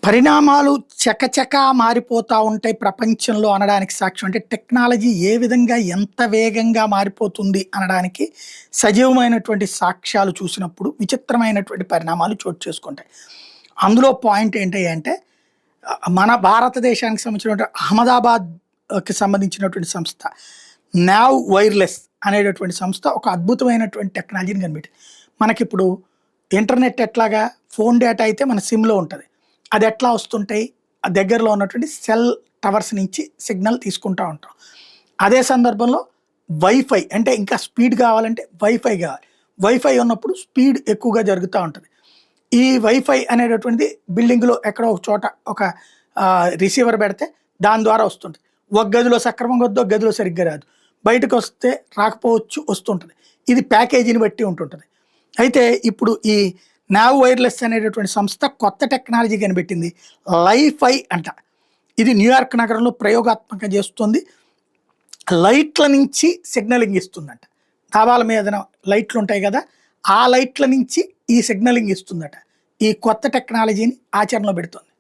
పరిణామాలు చకచకా మారిపోతా ఉంటాయి ప్రపంచంలో అనడానికి సాక్ష్యం. అంటే టెక్నాలజీ ఏ విధంగా ఎంత వేగంగా మారిపోతుంది అనడానికి సజీవమైనటువంటి సాక్ష్యాలు చూసినప్పుడు విచిత్రమైనటువంటి పరిణామాలు చోటు చేసుకుంటాయి. అందులో పాయింట్ ఏంటి అంటే మన భారతదేశానికి సంబంధించినటువంటి అహ్మదాబాద్‌కి సంబంధించినటువంటి సంస్థ నావ్ వైర్‌లెస్ అనేటటువంటి సంస్థ ఒక అద్భుతమైనటువంటి టెక్నాలజీని కనిపెట్టింది. మనకిప్పుడు ఇంటర్నెట్ ఎట్లాగా ఫోన్ డేటా అయితే మన సిమ్‌లో ఉంటది. అది ఎట్లా వస్తుంటాయి? ఆ దగ్గరలో ఉన్నటువంటి సెల్ టవర్స్ నుంచి సిగ్నల్ తీసుకుంటా ఉంటాం. అదే సందర్భంలో వైఫై అంటే ఇంకా స్పీడ్ కావాలంటే వైఫై కావాలి. వైఫై ఉన్నప్పుడు స్పీడ్ ఎక్కువగా జరుగుతా ఉంటది. ఈ వైఫై అనేటటువంటిది బిల్డింగ్‌లో ఎక్కడో ఒక చోట ఒక రిసీవర్ పెడితే దాని ద్వారా వస్తుంది. ఒక గదిలో సక్రమంగా వద్దు, ఒక గదిలో సరిగ్గా రాదు. బయటకొస్తే రాకపోవచ్చు, వస్తుంటది. ఇది ప్యాకేజీని బట్టి ఉంటుంటది. అయితే ఇప్పుడు ఈ నావ్ వైర్‌లెస్ అనేటటువంటి సంస్థ కొత్త టెక్నాలజీ కనిపెట్టింది. లైఫై అంట. ఇది న్యూయార్క్ నగరంలో ప్రయోగాత్మకంగా చేస్తుంది. లైట్ల నుంచి సిగ్నలింగ్ ఇస్తుందంట. డాబాల మీదన లైట్లుంటాయి గదా! ఆ లైట్ల నుంచి ఈ సిగ్నలింగ్ ఇస్తుందట. ఈ కొత్త టెక్నాలజీని ఆచరణలో పెడుతోంది.